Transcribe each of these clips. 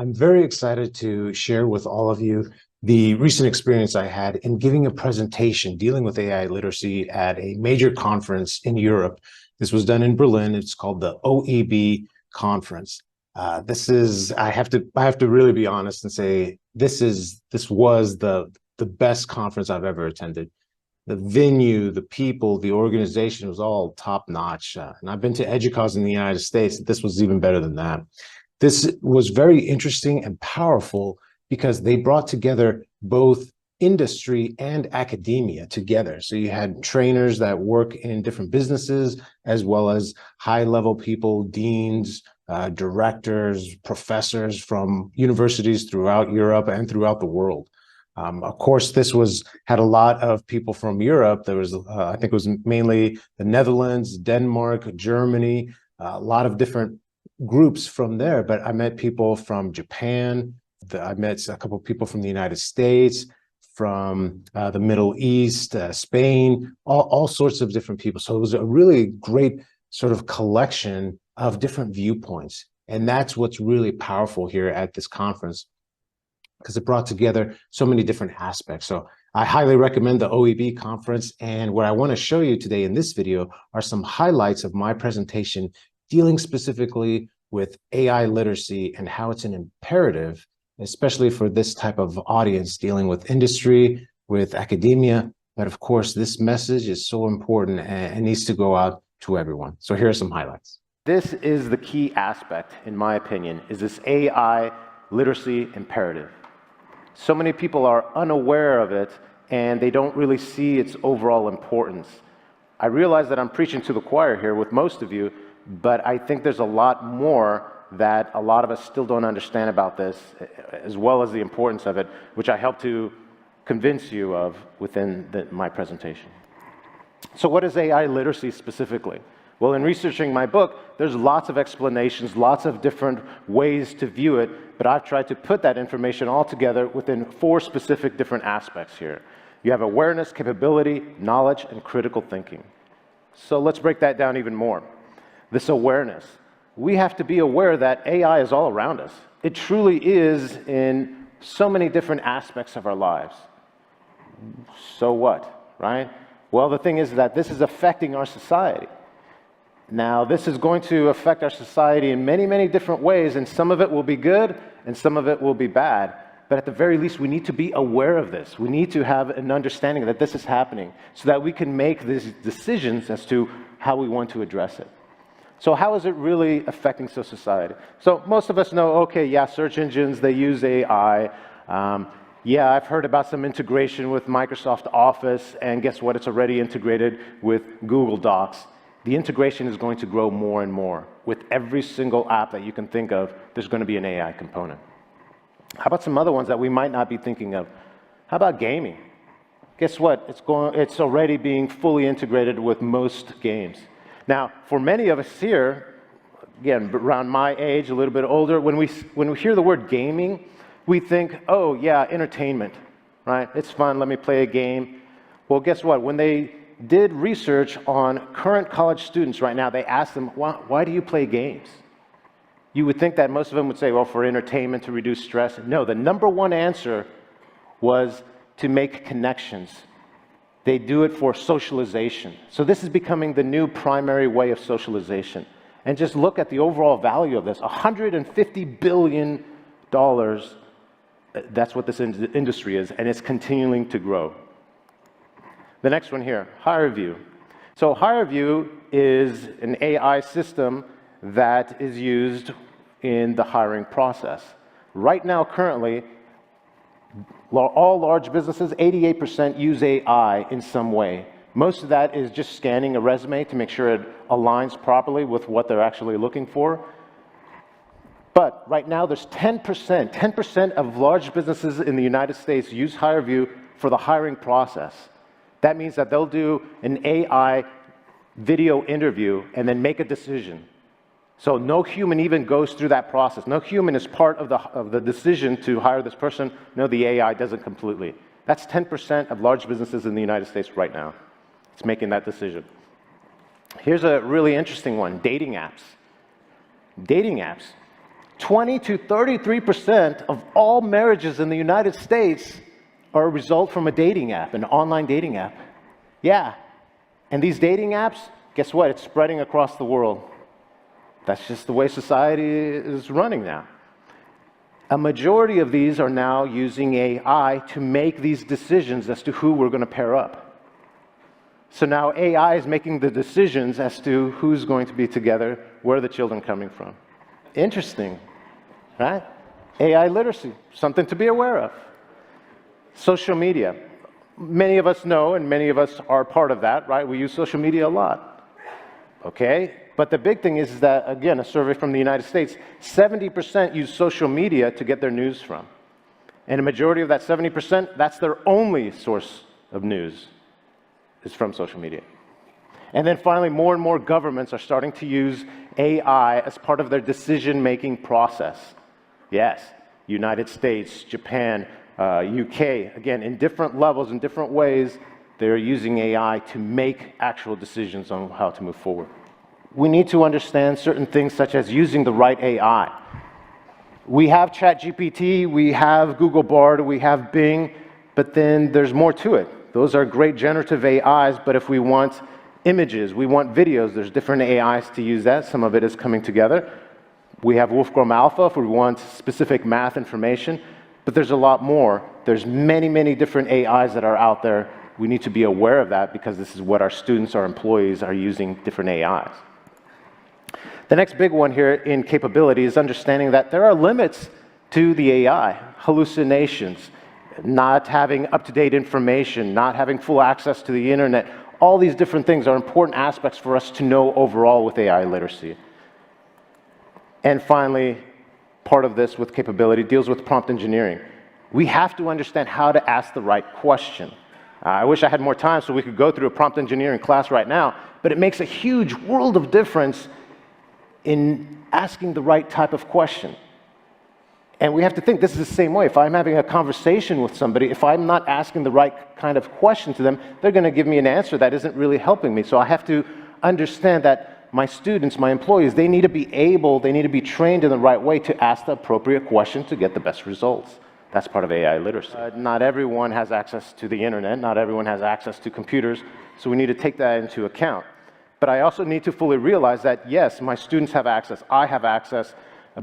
I'm very excited to share with all of you the recent experience I had in giving a presentation dealing with AI literacy at a major conference in Europe. This was done in Berlin. It's called the OEB conference. I have to really be honest and say this was the best conference I've ever attended. The venue, the people, the organization was all top notch. And I've been to EDUCAUSE in the United States. This was even better than that. This was very interesting and powerful because they brought together both industry and academia together. So you had trainers that work in different businesses, as well as high-level people, deans, directors, professors from universities throughout Europe and throughout the world. Of course, this had a lot of people from Europe. There was, I think it was mainly the Netherlands, Denmark, Germany, a lot of different groups from there, but I met people from Japan. I met a couple of people from the United States, from the Middle East, Spain, all sorts of different people. So it was a really great sort of collection of different viewpoints. And that's what's really powerful here at this conference, because it brought together so many different aspects. So I highly recommend the OEB conference. And what I want to show you today in this video are some highlights of my presentation dealing specifically with AI literacy and how it's an imperative, especially for this type of audience dealing with industry, with academia. But of course, this message is so important and needs to go out to everyone. So here are some highlights. This is the key aspect, in my opinion, is this AI literacy imperative. So many people are unaware of it and they don't really see its overall importance. I realize that I'm preaching to the choir here with most of you, but I think there's a lot more that a lot of us still don't understand about this, as well as the importance of it, which I hope to convince you of within my presentation. So what is AI literacy specifically? Well, in researching my book, there's lots of explanations, lots of different ways to view it, but I've tried to put that information all together within 4 specific different aspects here. You have awareness, capability, knowledge, and critical thinking. So let's break that down even more. This awareness. We have to be aware that AI is all around us. It truly is in so many different aspects of our lives. So what, right? Well, the thing is that this is affecting our society. Now, this is going to affect our society in many, many different ways, and some of it will be good, and some of it will be bad. But at the very least, we need to be aware of this. We need to have an understanding that this is happening so that we can make these decisions as to how we want to address it. So how is it really affecting society? So most of us know, okay, yeah, search engines, they use AI. Yeah, I've heard about some integration with Microsoft Office, and guess what? It's already integrated with Google Docs. The integration is going to grow more and more. With every single app that you can think of, there's going to be an AI component. How about some other ones that we might not be thinking of? How about gaming? Guess what? It's already being fully integrated with most games. Now, for many of us here, again, around my age, a little bit older, when we hear the word gaming, we think, oh yeah, entertainment, right? It's fun, let me play a game. Well, guess what? When they did research on current college students right now, they asked them, why do you play games? You would think that most of them would say, well, for entertainment, to reduce stress. No, the number one answer was to make connections. They do it for socialization. So this is becoming the new primary way of socialization. And just look at the overall value of this, $150 billion, that's what this industry is, and it's continuing to grow. The next one here, HireVue. So HireVue is an AI system that is used in the hiring process. Right now, currently, all large businesses, 88% use AI in some way. Most of that is just scanning a resume to make sure it aligns properly with what they're actually looking for. But right now, there's 10% of large businesses in the United States use HireVue for the hiring process. That means that they'll do an AI video interview and then make a decision. So no human even goes through that process. No human is part of the decision to hire this person. No, the AI does it completely. That's 10% of large businesses in the United States right now. It's making that decision. Here's a really interesting one, dating apps. Dating apps. 20 to 33% of all marriages in the United States are a result from a dating app, an online dating app. Yeah. And these dating apps, guess what? It's spreading across the world. That's just the way society is running now. A majority of these are now using AI to make these decisions as to who we're going to pair up. So now AI is making the decisions as to who's going to be together, where are the children coming from. Interesting, right? AI literacy, something to be aware of. Social media. Many of us know, and many of us are part of that, right? We use social media a lot. Okay? But the big thing is that, again, a survey from the United States, 70% use social media to get their news from. And a majority of that 70%, that's their only source of news, is from social media. And then finally, more and more governments are starting to use AI as part of their decision-making process. Yes, United States, Japan, UK, again, in different levels, in different ways, they're using AI to make actual decisions on how to move forward. We need to understand certain things such as using the right AI. We have ChatGPT, we have Google Bard, we have Bing, but then there's more to it. Those are great generative AIs, but if we want images, we want videos, there's different AIs to use that. Some of it is coming together. We have Wolfram Alpha if we want specific math information, but there's a lot more. There's many, many different AIs that are out there. We need to be aware of that because this is what our students, our employees are using different AIs. The next big one here in capability is understanding that there are limits to the AI. Hallucinations, not having up-to-date information, not having full access to the internet. All these different things are important aspects for us to know overall with AI literacy. And finally, part of this with capability deals with prompt engineering. We have to understand how to ask the right question. I wish I had more time so we could go through a prompt engineering class right now, but it makes a huge world of difference in asking the right type of question. And we have to think this is the same way. If I'm having a conversation with somebody, if I'm not asking the right kind of question to them, they're going to give me an answer that isn't really helping me. So I have to understand that my students, my employees, they need to be trained in the right way to ask the appropriate question to get the best results. That's part of AI literacy. Not everyone has access to the internet. Not everyone has access to computers. So we need to take that into account. But I also need to fully realize that, yes, my students have access, I have access,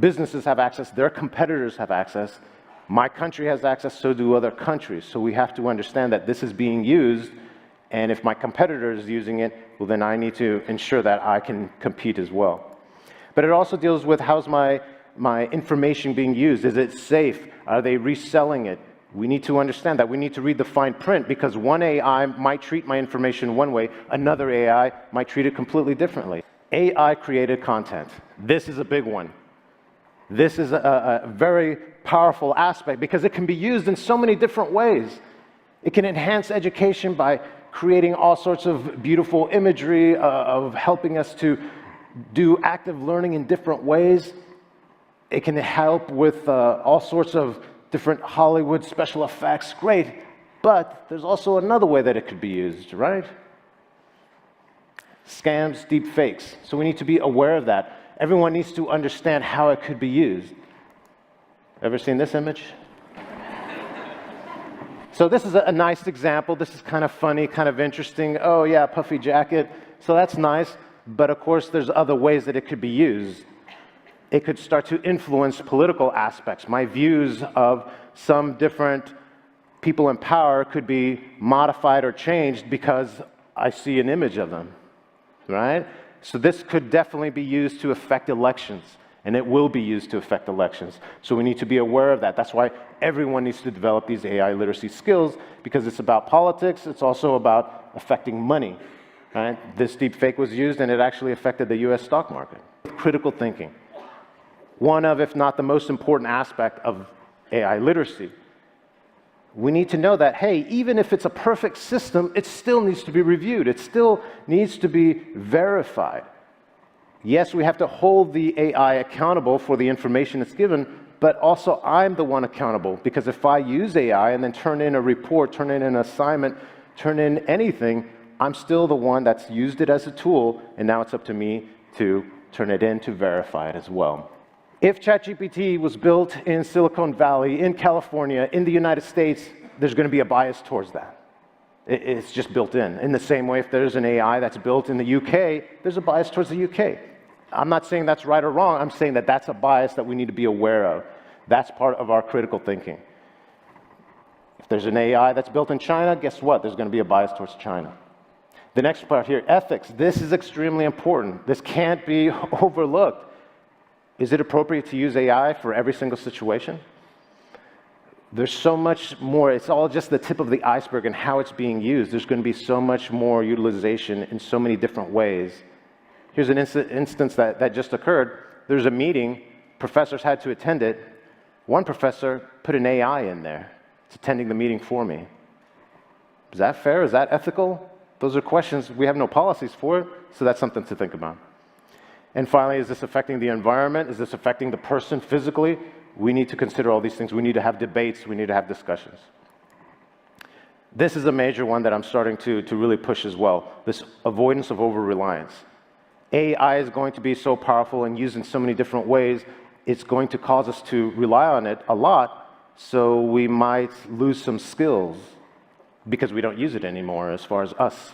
businesses have access, their competitors have access, my country has access, so do other countries. So we have to understand that this is being used, and if my competitor is using it, well, then I need to ensure that I can compete as well. But it also deals with how's my information being used? Is it safe? Are they reselling it? We need to understand that. We need to read the fine print because one AI might treat my information one way, another AI might treat it completely differently. AI-created content. This is a big one. This is a very powerful aspect because it can be used in so many different ways. It can enhance education by creating all sorts of beautiful imagery, of helping us to do active learning in different ways. It can help with all sorts of different Hollywood special effects, great, but there's also another way that it could be used, right? Scams, deep fakes. So we need to be aware of that. Everyone needs to understand how it could be used. Ever seen this image? So this is a nice example. This is kind of funny, kind of interesting. Oh yeah, puffy jacket. So that's nice, but of course there's other ways that it could be used. It could start to influence political aspects. My views of some different people in power could be modified or changed because I see an image of them, right? So this could definitely be used to affect elections, and it will be used to affect elections. So we need to be aware of that. That's why everyone needs to develop these AI literacy skills, because it's about politics, it's also about affecting money, right? This deep fake was used, and it actually affected the US stock market. Critical thinking. One of, if not the most important aspect of AI literacy. We need to know that, hey, even if it's a perfect system, it still needs to be reviewed. It still needs to be verified. Yes, we have to hold the AI accountable for the information it's given, but also I'm the one accountable, because if I use AI and then turn in a report, turn in an assignment, turn in anything, I'm still the one that's used it as a tool, and now it's up to me to turn it in to verify it as well. If ChatGPT was built in Silicon Valley, in California, in the United States, there's going to be a bias towards that. It's just built in. In the same way, if there's an AI that's built in the UK, there's a bias towards the UK. I'm not saying that's right or wrong. I'm saying that that's a bias that we need to be aware of. That's part of our critical thinking. If there's an AI that's built in China, guess what? There's going to be a bias towards China. The next part here, ethics. This is extremely important. This can't be overlooked. Is it appropriate to use AI for every single situation? There's so much more. It's all just the tip of the iceberg and how it's being used. There's going to be so much more utilization in so many different ways. Here's an instance that just occurred. There's a meeting. Professors had to attend it. One professor put an AI in there. It's attending the meeting for me. Is that fair? Is that ethical? Those are questions. We have no policies for it, so that's something to think about. And finally, is this affecting the environment? Is this affecting the person physically? We need to consider all these things. We need to have debates. We need to have discussions. This is a major one that I'm starting to really push as well, this avoidance of over-reliance. AI is going to be so powerful and used in so many different ways, it's going to cause us to rely on it a lot, so we might lose some skills because we don't use it anymore as far as us,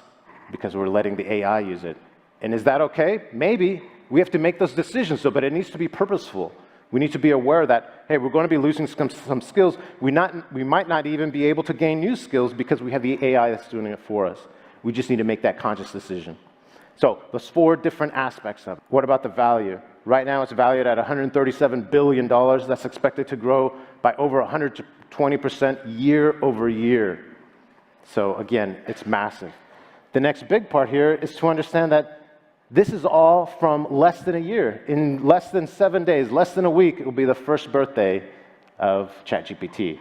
because we're letting the AI use it. And is that okay? Maybe. We have to make those decisions, though, but it needs to be purposeful. We need to be aware that, hey, we're going to be losing some skills. We might not even be able to gain new skills because we have the AI that's doing it for us. We just need to make that conscious decision. So those 4 different aspects of it. What about the value? Right now it's valued at $137 billion. That's expected to grow by over 120% year over year. So again, it's massive. The next big part here is to understand that this is all from less than a year. In less than 7 days, less than a week, it will be the first birthday of ChatGPT.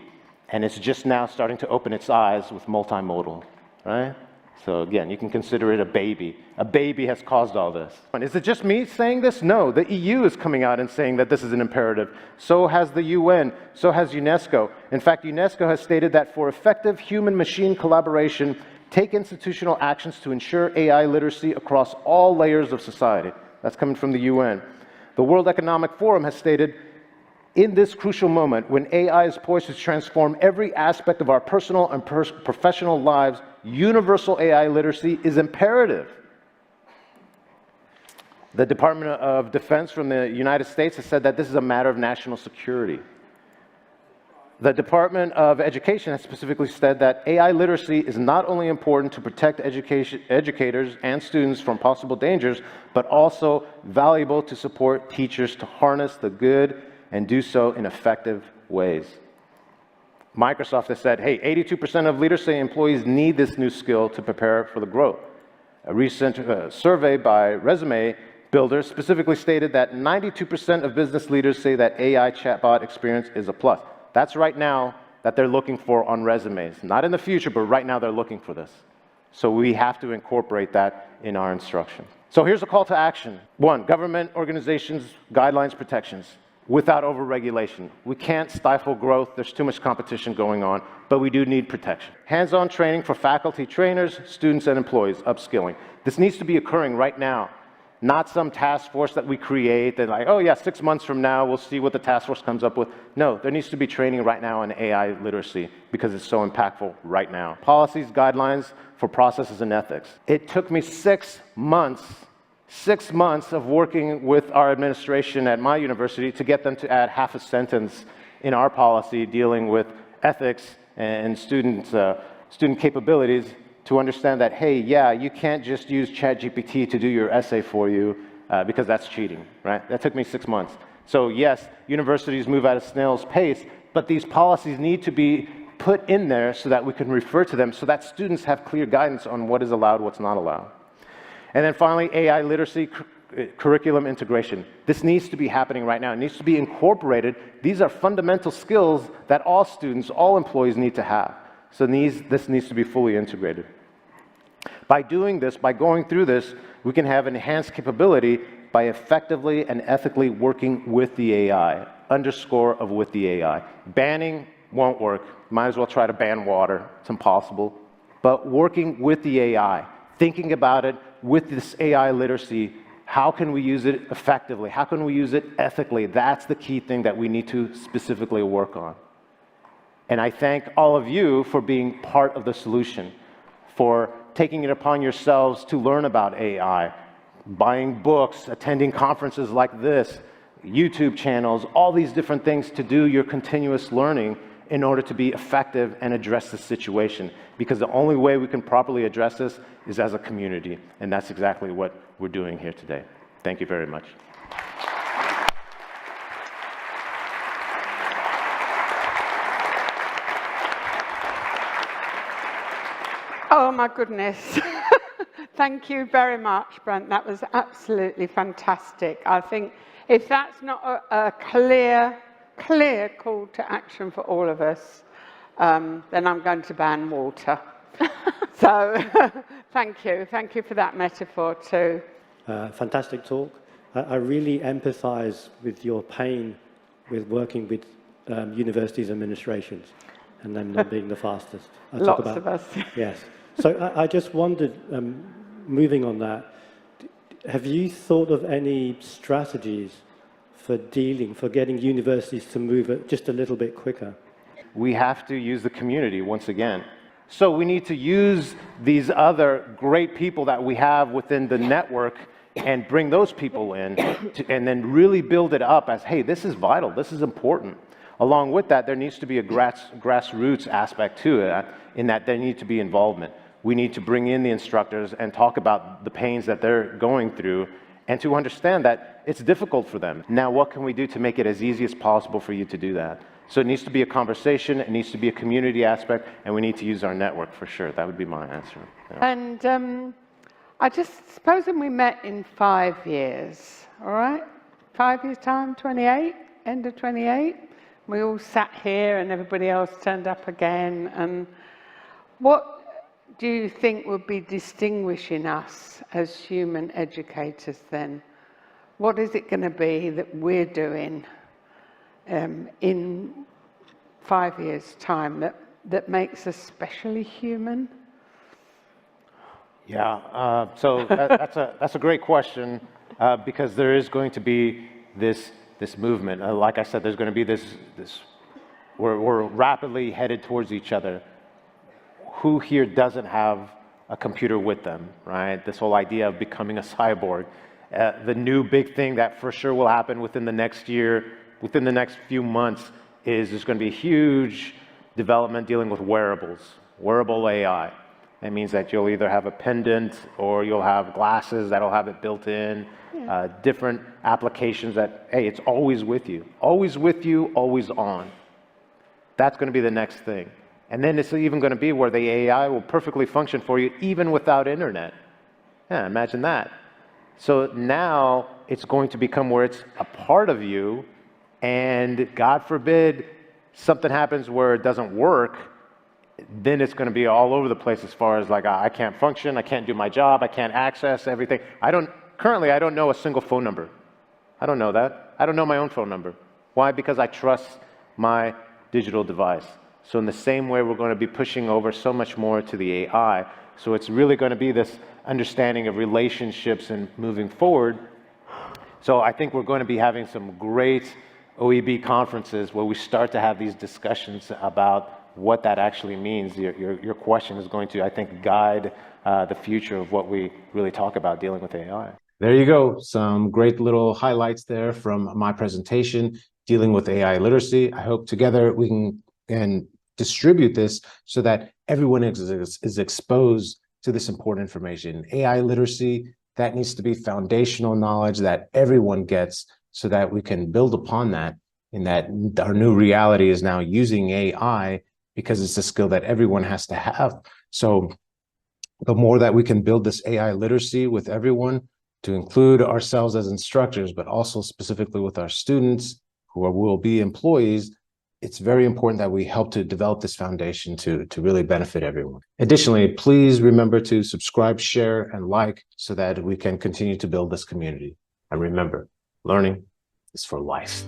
And it's just now starting to open its eyes with multimodal, right? So again, you can consider it a baby. A baby has caused all this. And is it just me saying this? No, the EU is coming out and saying that this is an imperative. So has the UN, so has UNESCO. In fact, UNESCO has stated that for effective human-machine collaboration, take institutional actions to ensure AI literacy across all layers of society. That's coming from the UN. The World Economic Forum has stated, in this crucial moment, when AI is poised to transform every aspect of our personal and professional lives, universal AI literacy is imperative. The Department of Defense from the United States has said that this is a matter of national security. The Department of Education has specifically said that AI literacy is not only important to protect educators and students from possible dangers, but also valuable to support teachers to harness the good and do so in effective ways. Microsoft has said, hey, 82% of leaders say employees need this new skill to prepare for the growth. A recent survey by Resume Builder specifically stated that 92% of business leaders say that AI chatbot experience is a plus. That's right now that they're looking for on resumes. Not in the future, but right now they're looking for this. So we have to incorporate that in our instruction. So here's a call to action. 1, government organizations, guidelines, protections, without overregulation. We can't stifle growth. There's too much competition going on, but we do need protection. Hands-on training for faculty, trainers, students, and employees, upskilling. This needs to be occurring right now. Not some task force that we create that like, oh yeah, 6 months from now, we'll see what the task force comes up with. No, there needs to be training right now in AI literacy because it's so impactful right now. Policies, guidelines for processes and ethics. It took me 6 months of working with our administration at my university to get them to add half a sentence in our policy dealing with ethics and student capabilities to understand that, hey, yeah, you can't just use ChatGPT to do your essay for you because that's cheating, right? That took me 6 months. So yes, universities move at a snail's pace, but these policies need to be put in there so that we can refer to them so that students have clear guidance on what is allowed, what's not allowed. And then finally, AI literacy curriculum integration. This needs to be happening right now. It needs to be incorporated. These are fundamental skills that all students, all employees need to have. So this needs to be fully integrated. By doing this, by going through this, we can have enhanced capability by effectively and ethically working with the AI. Underscore of with the AI. Banning won't work. Might as well try to ban water. It's impossible. But working with the AI, thinking about it with this AI literacy, How can we use it effectively? How can we use it ethically? That's the key thing that we need to specifically work on. And I thank all of you for being part of the solution, for taking it upon yourselves to learn about AI, buying books, attending conferences like this, YouTube channels, all these different things to do your continuous learning in order to be effective and address the situation. Because the only way we can properly address this is as a community. And that's exactly what we're doing here today. Thank you very much. Oh my goodness. Thank you very much, Brent. That was absolutely fantastic. I think if that's not a clear call to action for all of us, then I'm going to ban water. So thank you. Thank you for that metaphor too. Fantastic talk. I really empathize with your pain with working with universities administrations and them not being the fastest. Lots of us. Yes. So I just wondered, moving on that, have you thought of any strategies for getting universities to move it just a little bit quicker? We have to use the community once again. So we need to use these other great people that we have within the network and bring those people in and then really build it up as, hey, this is vital, this is important. Along with that, there needs to be a grassroots aspect to it, in that there needs to be involvement. We need to bring in the instructors and talk about the pains that they're going through and to understand that it's difficult for them. Now, what can we do to make it as easy as possible for you to do that? So it needs to be a conversation, it needs to be a community aspect, and we need to use our network for sure. That would be my answer. Yeah. And I just supposing we met in 5 years, all right? 5 years' time, 28, end of 28. We all sat here and everybody else turned up again. And what do you think would be distinguishing us as human educators then? What is it going to be that we're doing in 5 years' time that makes us specially human? Yeah, so that's a great question, because there is going to be this movement. Like I said, there's going to be this we're rapidly headed towards each other. Who here doesn't have a computer with them, right? This whole idea of becoming a cyborg. The new big thing that for sure will happen within the next year, within the next few months, is there's going to be a huge development dealing with wearables, wearable AI. That means that you'll either have a pendant or you'll have glasses that'll have it built in, different applications that, hey, it's always with you, always on. That's going to be the next thing. And then it's even going to be where the AI will perfectly function for you even without internet. Yeah, imagine that. So now it's going to become where it's a part of you, and God forbid something happens where it doesn't work, then it's going to be all over the place as far as like, I can't function, I can't do my job, I can't access everything. Currently I don't know a single phone number. I don't know that. I don't know my own phone number. Why? Because I trust my digital device. So in the same way, we're going to be pushing over so much more to the AI. So it's really going to be this understanding of relationships and moving forward. So I think we're going to be having some great OEB conferences where we start to have these discussions about what that actually means. Your question is going to, I think, guide the future of what we really talk about dealing with AI. There you go. Some great little highlights there from my presentation dealing with AI literacy. I hope together we can distribute this so that everyone is exposed to this important information. AI literacy, that needs to be foundational knowledge that everyone gets so that we can build upon that, in that our new reality is now using AI because it's a skill that everyone has to have. So the more that we can build this AI literacy with everyone, to include ourselves as instructors, but also specifically with our students who will be employees, it's very important that we help to develop this foundation to really benefit everyone. Additionally, please remember to subscribe, share, and like so that we can continue to build this community. And remember, learning is for life.